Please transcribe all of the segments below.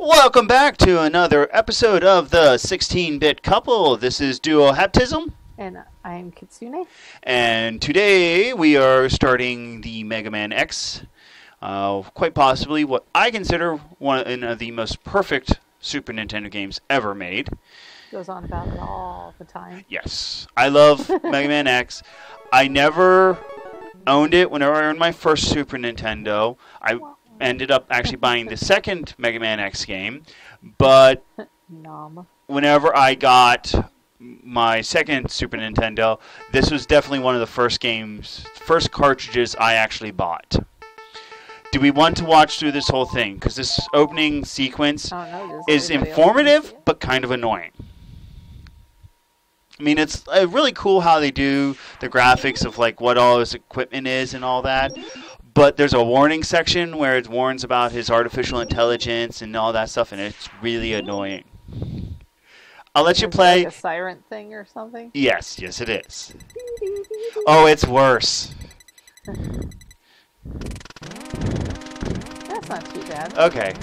Welcome back to another episode of the 16-Bit Couple. This is Duo Haptism. And I am Kitsune. And today we are starting the Mega Man X. Quite possibly what I consider one of the most perfect Super Nintendo games ever made. Goes on about it all the time. Yes. I love Mega Man X. I never owned it whenever I owned my first Super Nintendo. I ended up actually buying the second Mega Man X game, but whenever I got my second Super Nintendo, this was definitely one of the first cartridges I actually bought. Do we want to watch through this whole thing? Because this opening sequence is informative, but kind of annoying. I mean, it's really cool how they do the graphics of like what all his equipment is and all that. But there's a warning section where it warns about his artificial intelligence and all that stuff, and it's really annoying. I'll let you play. Like a siren thing or something? Yes, it is. Oh, it's worse. That's not too bad. Okay.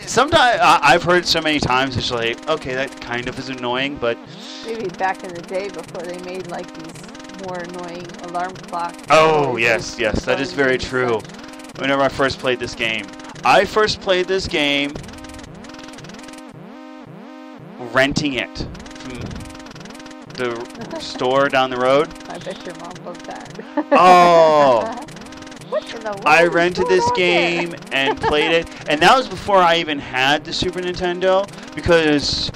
Sometimes I've heard so many times it's like, okay, that kind of is annoying, but maybe back in the day before they made like these more annoying alarm clocks. Oh, yes, that is very true. Whenever I first played this game. I first played this game renting it from the store down the road. I bet your mom loved that. Oh! What in the world I rented this game and played it. And that was before I even had the Super Nintendo, because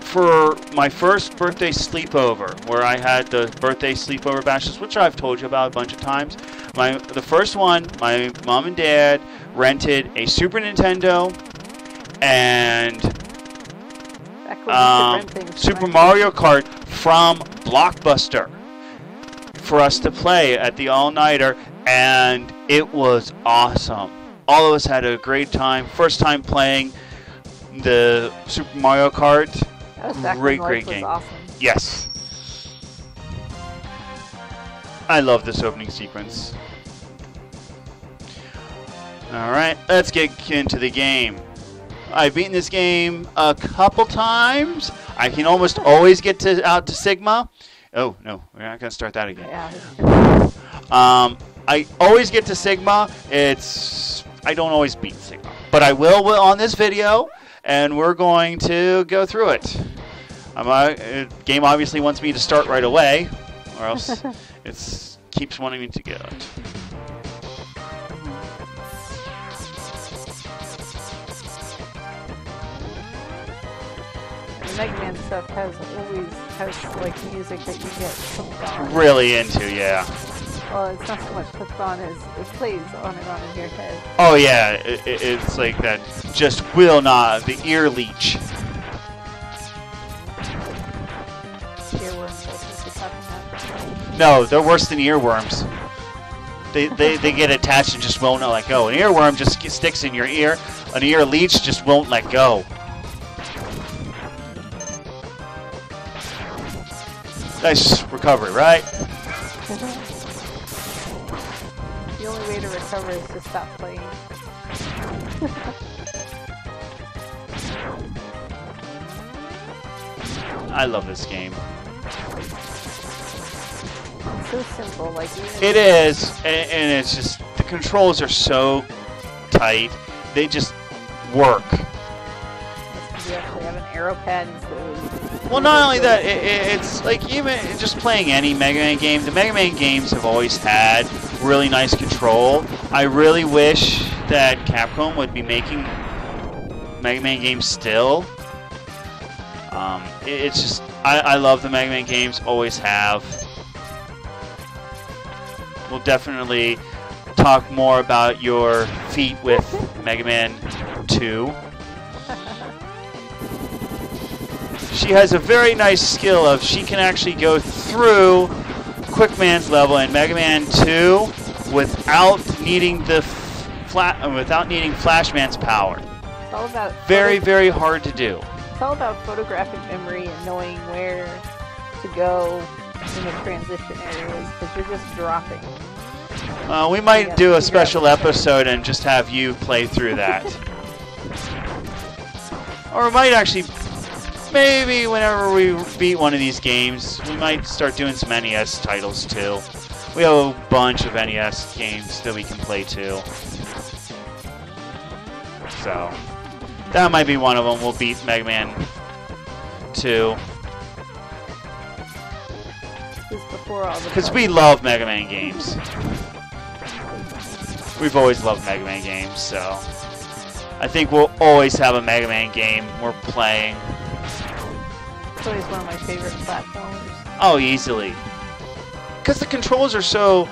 for my first birthday sleepover, where I had the birthday sleepover bashes, which I've told you about a bunch of times, the first one, my mom and dad rented a Super Nintendo and Super Mario Kart from Blockbuster for us to play at the all-nighter, and it was awesome. All of us had a great time. First time playing the Super Mario Kart. Great game. Awesome. Yes. I love this opening sequence. Alright, let's get into the game. I've beaten this game a couple times. I can almost always get out to Sigma. Oh, no, we're not going to start that again. Yeah. I always get to Sigma. I don't always beat Sigma, but I will on this video, and we're going to go through it. The game obviously wants me to start right away, or else it keeps wanting me to get it. The Mega Man stuff always has like music that you get hooked on. Really into, yeah. Well, it's not so much hooked on as it plays on and on in your head. Oh yeah, it's like that. Just will not the ear leech. Earworms, that's what you're talking about. No, they're worse than earworms. They get attached and just won't let go. An earworm just sticks in your ear. An ear leech just won't let go. Nice recovery, right? The only way to recover is to stop playing. I love this game. It's so simple, like it is, and it's just the controls are so tight. They just work. You actually have an arrow pad instead of... Well, not only that, it's like even just playing any Mega Man game. The Mega Man games have always had really nice control. I really wish that Capcom would be making Mega Man games still. It's just I love the Mega Man games, always have. We'll definitely talk more about your feat with Mega Man 2. She has a very nice skill of she can actually go through Quick Man's level in Mega Man 2 without needing Flash Man's power. It's all about very hard to do. It's all about photographic memory and knowing where to go in the transition areas, because you're just dropping. We might do a special episode and just have you play through that. Or we might actually, maybe whenever we beat one of these games, we might start doing some NES titles too. We have a bunch of NES games that we can play too. So, that might be one of them. We'll beat Mega Man 2. Because we love Mega Man games. We've always loved Mega Man games, so I think we'll always have a Mega Man game we're playing. It's always one of my favorite platforms. Oh, easily. Because the controls are so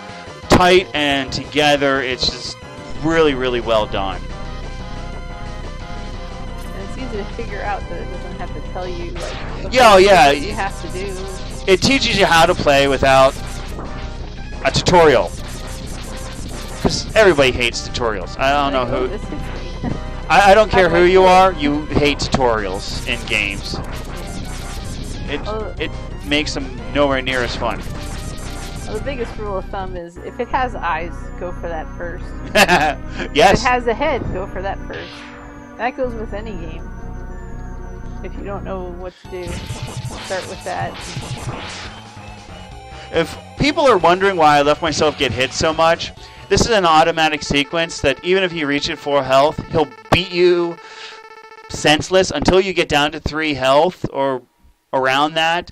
tight and together, it's just really, really well done. And it's easy to figure out that it doesn't have to tell you, like, what you have to do. It teaches you how to play without a tutorial. Because everybody hates tutorials. I don't know who. I don't care who you are. You hate tutorials in games. It makes them nowhere near as fun. Well, the biggest rule of thumb is if it has eyes, go for that first. Yes. If it has a head, go for that first. That goes with any game. If you don't know what to do, start with that. If people are wondering why I left myself get hit so much, this is an automatic sequence that even if you reach it 4 health, he'll beat you senseless until you get down to 3 health or around that,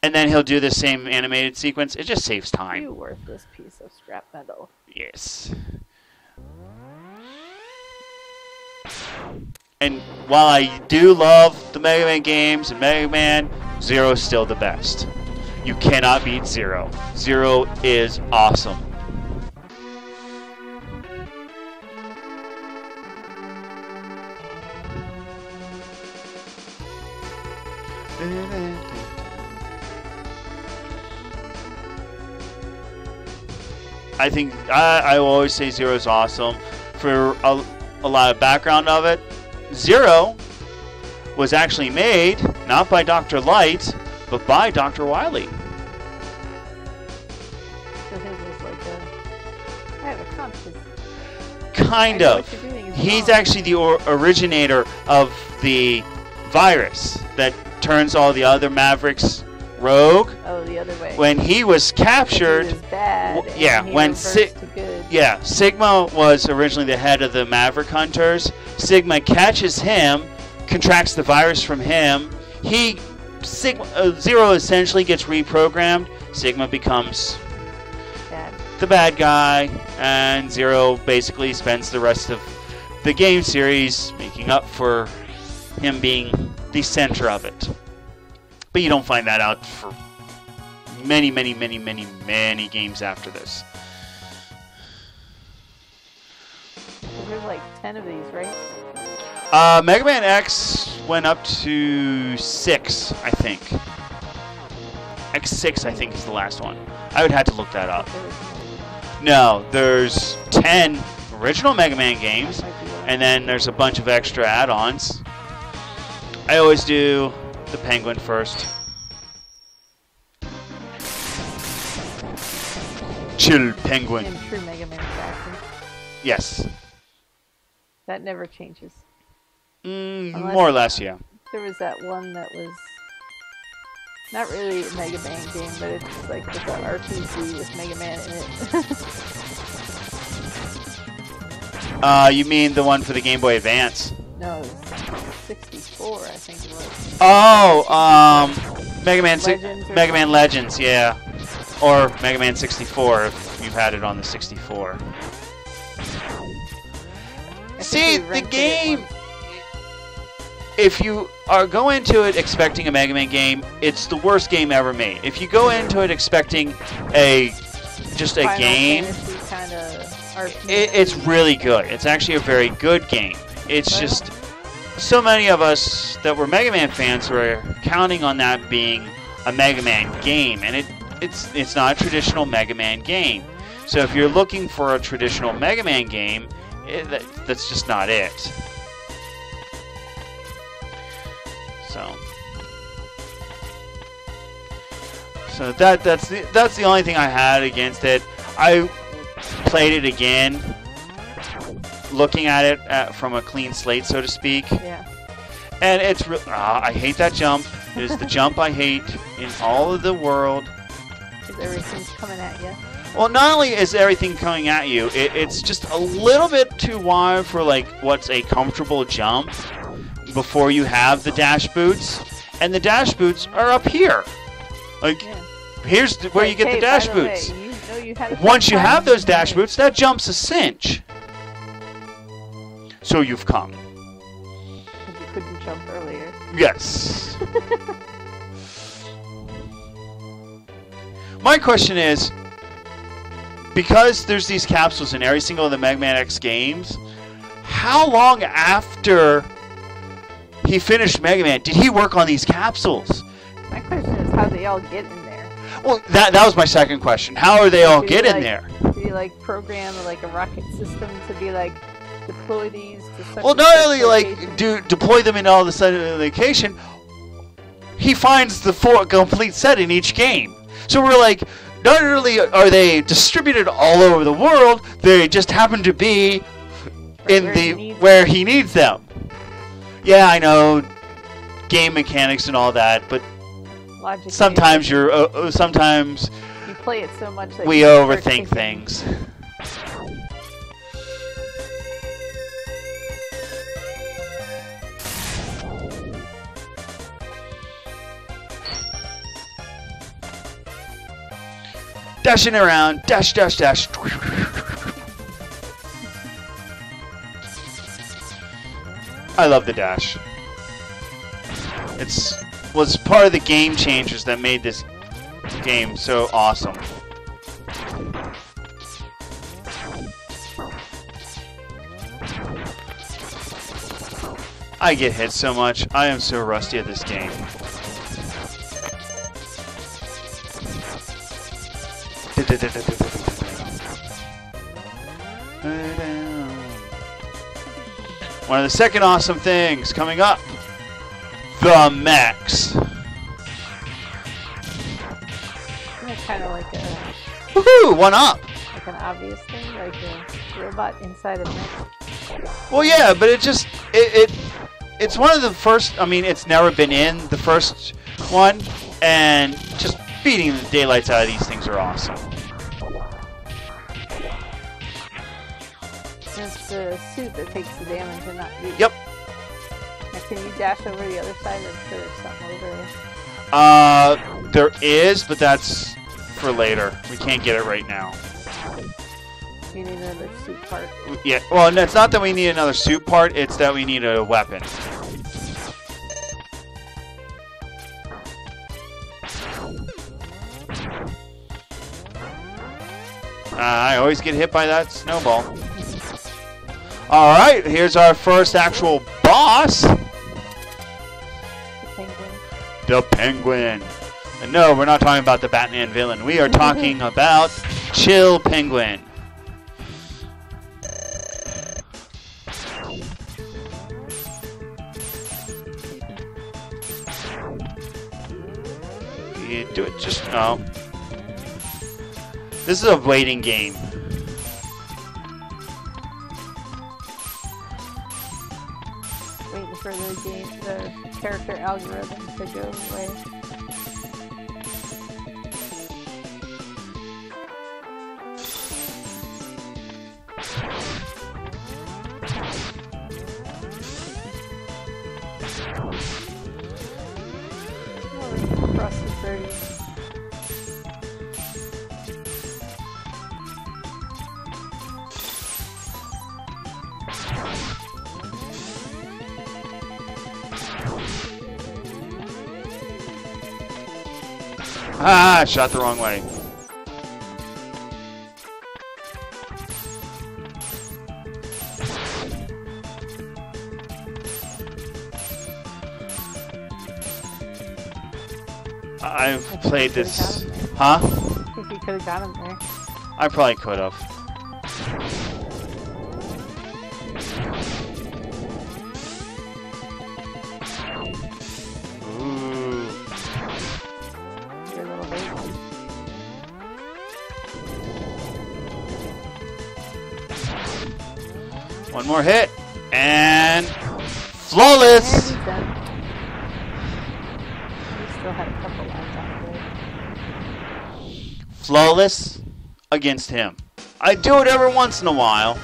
and then he'll do the same animated sequence. It just saves time. You worthless piece of scrap metal. Yes. And while I do love the Mega Man games and Mega Man, Zero is still the best. You cannot beat Zero. Zero is awesome. I think I will always say Zero is awesome. For a lot of background of it, Zero was actually made not by Dr. Light, but by Dr. Wily. So his was like I have a conscience. Kind of. He's actually the originator of the virus that turns all the other Mavericks rogue. Oh, the other way. When he was captured, he was bad, when Sigma was originally the head of the Maverick Hunters, Sigma catches him, contracts the virus from him. Zero essentially gets reprogrammed. Sigma becomes the bad guy, and Zero basically spends the rest of the game series making up for him being the center of it. But you don't find that out for many, many, many, many, many games after this. There's like 10 of these, right? Mega Man X went up to 6, I think. X6, I think, is the last one. I would have to look that up. No, there's 10 original Mega Man games, and then there's a bunch of extra add-ons. I always do the Penguin first. Chill Penguin. In true Mega Man fashion. Yes. That never changes. More or less, yeah. There was that one that was not really a Mega Man game, but it's like it's an RPG with Mega Man in it. You mean the one for the Game Boy Advance? No, it was 64, I think it was. Oh, Mega Man Legends, yeah. Or Mega Man 64 if you've had it on the 64. See, the game, if you go into it expecting a Mega Man game, it's the worst game ever made. If you go into it expecting just a game, it's really good. It's actually a very good game. It's just so many of us that were Mega Man fans were counting on that being a Mega Man game, and it's not a traditional Mega Man game. So if you're looking for a traditional Mega Man game, that's just not it. So that's the only thing I had against it. I played it again, looking at it from a clean slate, so to speak. Yeah. And it's I hate that jump. It is the jump I hate in all of the world. Because everything's coming at you. Well, not only is everything coming at you, it's just a little bit too wide for like what's a comfortable jump before you have the dash boots, and the dash boots are up here. Like, here's where you get the dash boots. Once you have those dash boots, that jump's a cinch. So you've come. You couldn't jump earlier. Yes. My question is, because there's these capsules in every single of the Mega Man X games, how long after he finished Mega Man did he work on these capsules? My question is how they all get in there. Well, that was my second question. How are they all get in there? Did he like program like a rocket system to be like deploy these to such Well, not only like deploy them in all the set location, he finds the complete set in each game. So we're like, not only are they distributed all over the world, they just happen to be in where he needs them. Yeah, I know, game mechanics and all that, but logically, sometimes sometimes you play it so much that we overthink things. Dashing around, dash, dash, dash. I love the dash. It was part of the game changers that made this game so awesome. I get hit so much. I am so rusty at this game. One of the second awesome things coming up, the mechs. Kind of like a woohoo! One up. Like an obvious thing, like a robot inside a mech. Well, yeah, but it's one of the first. I mean, it's never been in the first one, and just beating the daylights out of these things are awesome. It's the suit that takes the damage and not you. Yep. Now, can you dash over the other side or is there something over there? There is, but that's for later. We can't get it right now. You need another suit part. Yeah, well, it's not that we need another suit part, it's that we need a weapon. I always get hit by that snowball. Alright, here's our first actual boss. The penguin. The Penguin. And no, we're not talking about the Batman villain. We are talking about Chill Penguin. You do it just... Oh. This is a waiting game. Waiting for the character algorithm to go away. Across the 30. Ah, shot the wrong way. I've played this. Huh? I think you could have got him there. I probably could have. Ooh. Your little baby. One more hit. And flawless! And he's done. still had a couple lines on it. Flawless against him. I do it every once in a while.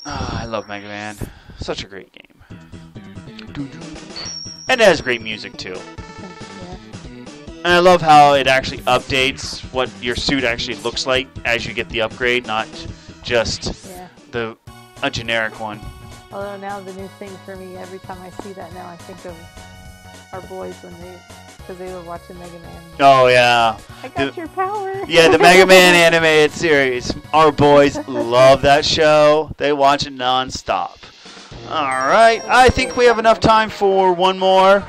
I love Mega Man. Such a great game. And it has great music too. And I love how it actually updates what your suit actually looks like as you get the upgrade, not just a generic one. Although now the new thing for me, every time I see that now, I think of our boys because they were watching Mega Man. Oh yeah. I got your power. Yeah, the Mega Man animated series. Our boys love that show. They watch it non-stop. Alright, I think we have enough time for one more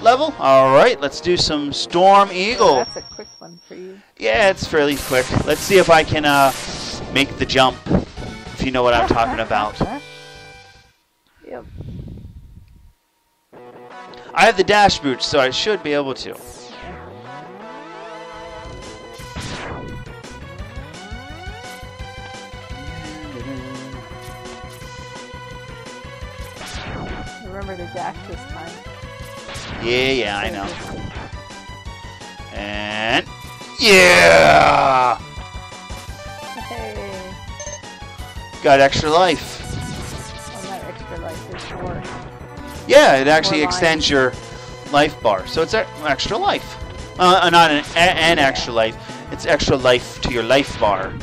level. Alright, let's do some Storm Eagle. That's a quick one for you. Yeah, it's fairly quick. Let's see if I can make the jump, if you know what I'm talking about. Yep. I have the dash boots, so I should be able to. Remember to dash this time. Yeah, I know. And yeah! Hey. Got extra life. Well, not extra life, it's more. Yeah, it actually More extends your life bar. So it's extra life. Not an extra life. It's extra life to your life bar.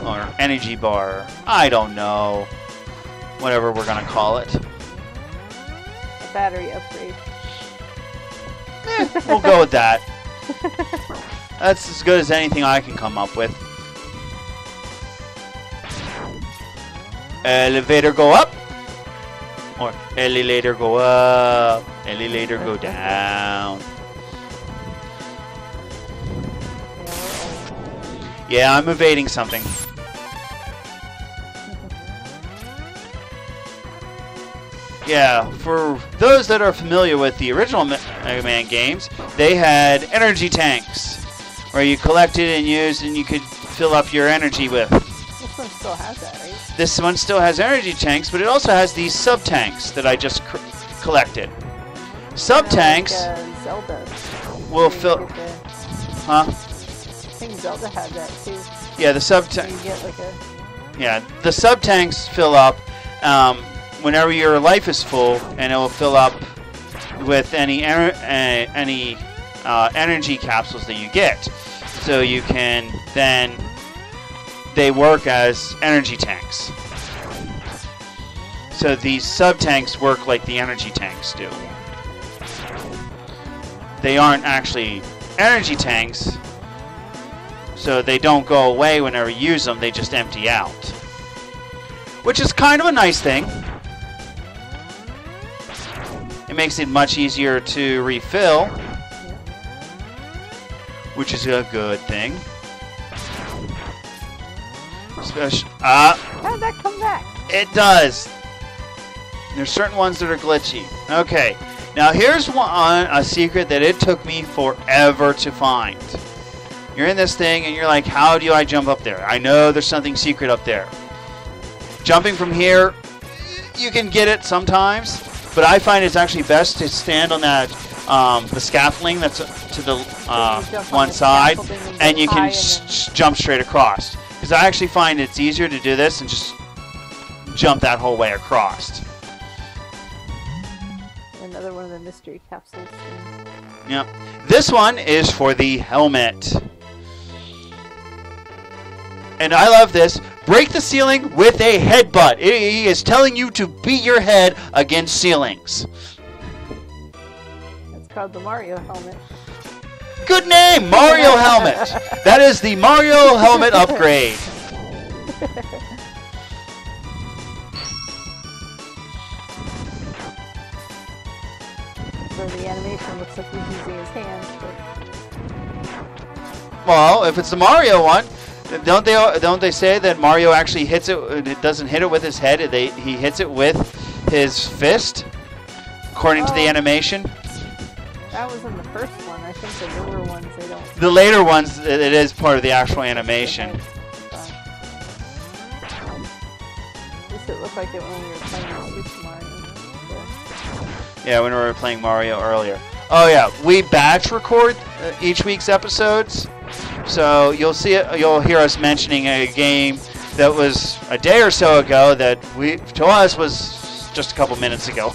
Or energy bar. I don't know. Whatever we're going to call it. A battery upgrade. We'll go with that. That's as good as anything I can come up with. Elevator go up. Or elevator go up. Elevator go down. Yeah, I'm evading something. Yeah, for those that are familiar with the original Mega Man games, they had energy tanks where you collected and used and you could fill up your energy with. This one still has that, right? This one still has energy tanks, but it also has these sub-tanks that I just collected. Sub-tanks like, Zelda. will fill... Huh? I think Zelda had that too. Yeah, the sub-tanks... You get like a... Yeah, the sub-tanks fill up whenever your life is full, and it will fill up with any energy capsules that you get. So you can then... They work as energy tanks. So these sub-tanks work like the energy tanks do. They aren't actually energy tanks, so they don't go away whenever you use them, they just empty out. Which is kind of a nice thing. It makes it much easier to refill, which is a good thing. How did that come back? It does. There's certain ones that are glitchy. Okay, now here's a secret that it took me forever to find. You're in this thing and you're like, how do I jump up there? I know there's something secret up there. Jumping from here, you can get it sometimes, but I find it's actually best to stand on that the scaffolding that's to the one side, and you can jump straight across. Because I actually find it's easier to do this and just jump that whole way across. Another one of the mystery capsules. Yep. This one is for the helmet. And I love this. Break the ceiling with a headbutt. He is telling you to beat your head against ceilings. It's called the Mario helmet. Good name, Mario Helmet. That is the Mario Helmet upgrade. So the animation looks like he's using his hands. But... Well, if it's the Mario one, don't they say that Mario actually hits it? It doesn't hit it with his head. He hits it with his fist, according to the animation. That was in the first one. I think the newer ones, they don't. The later ones, it is part of the actual animation. At least it looked like it when we were playing Super Mario. So. Yeah, when we were playing Mario earlier. Oh yeah, we batch record each week's episodes, so you'll see it. You'll hear us mentioning a game that was a day or so ago that to us was just a couple minutes ago.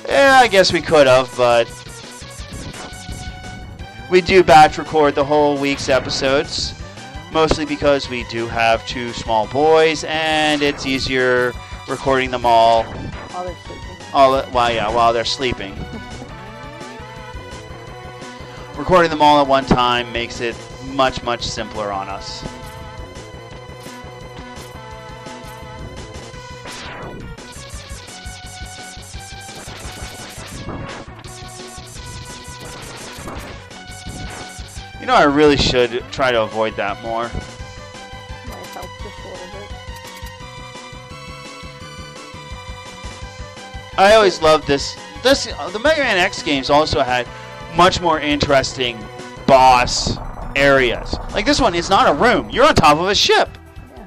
Yeah, I guess we could have, but we do batch record the whole week's episodes, mostly because we do have 2 small boys, and it's easier recording them all While they're sleeping. while they're sleeping. Recording them all at one time makes it much, much simpler on us. You know, I really should try to avoid that more. Might help just a little bit. I always loved this. The Mega Man X games also had much more interesting boss areas. Like this one, it's not a room. You're on top of a ship. Yeah.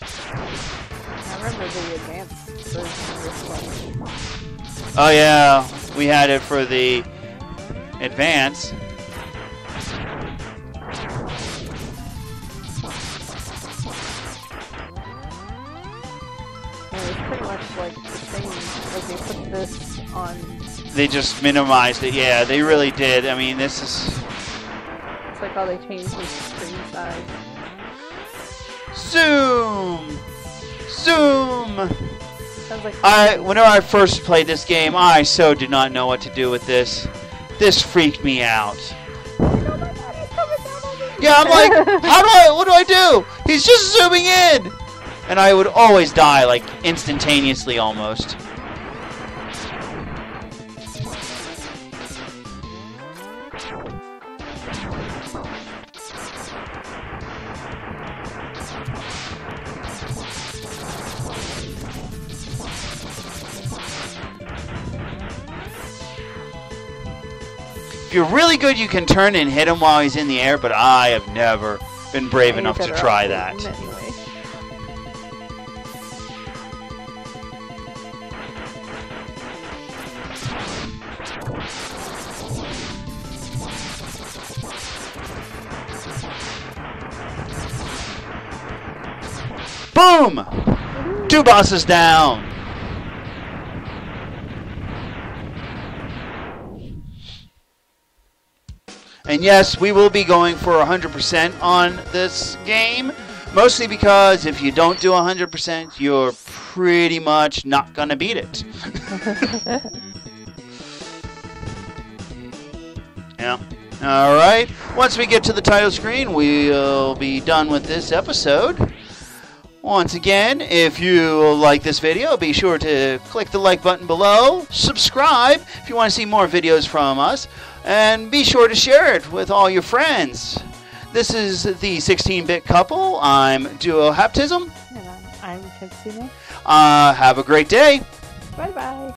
I remember the advanced version of this one. Oh yeah, we had it for the Advance. And it's pretty much like the same. Like they put this on. They just minimized it. Yeah, they really did. I mean, this is... It's like how they changed the screen size. Zoom! Zoom! Sounds like Whenever I first played this game, I so did not know what to do with this. This freaked me out. Yeah, I'm like, what do I do? He's just zooming in! And I would always die, like, instantaneously almost. If you're really good, you can turn and hit him while he's in the air, but I have never been brave enough to try that. Anyway. Boom! 2 bosses down. And yes, we will be going for 100% on this game. Mostly because if you don't do 100%, you're pretty much not going to beat it. Yeah. Alright. Once we get to the title screen, we'll be done with this episode. Once again, if you like this video, be sure to click the like button below, subscribe if you want to see more videos from us, and be sure to share it with all your friends. This is the 16-Bit Couple. I'm Duo Haptism. And I'm Kitsune. Have a great day. Bye-bye.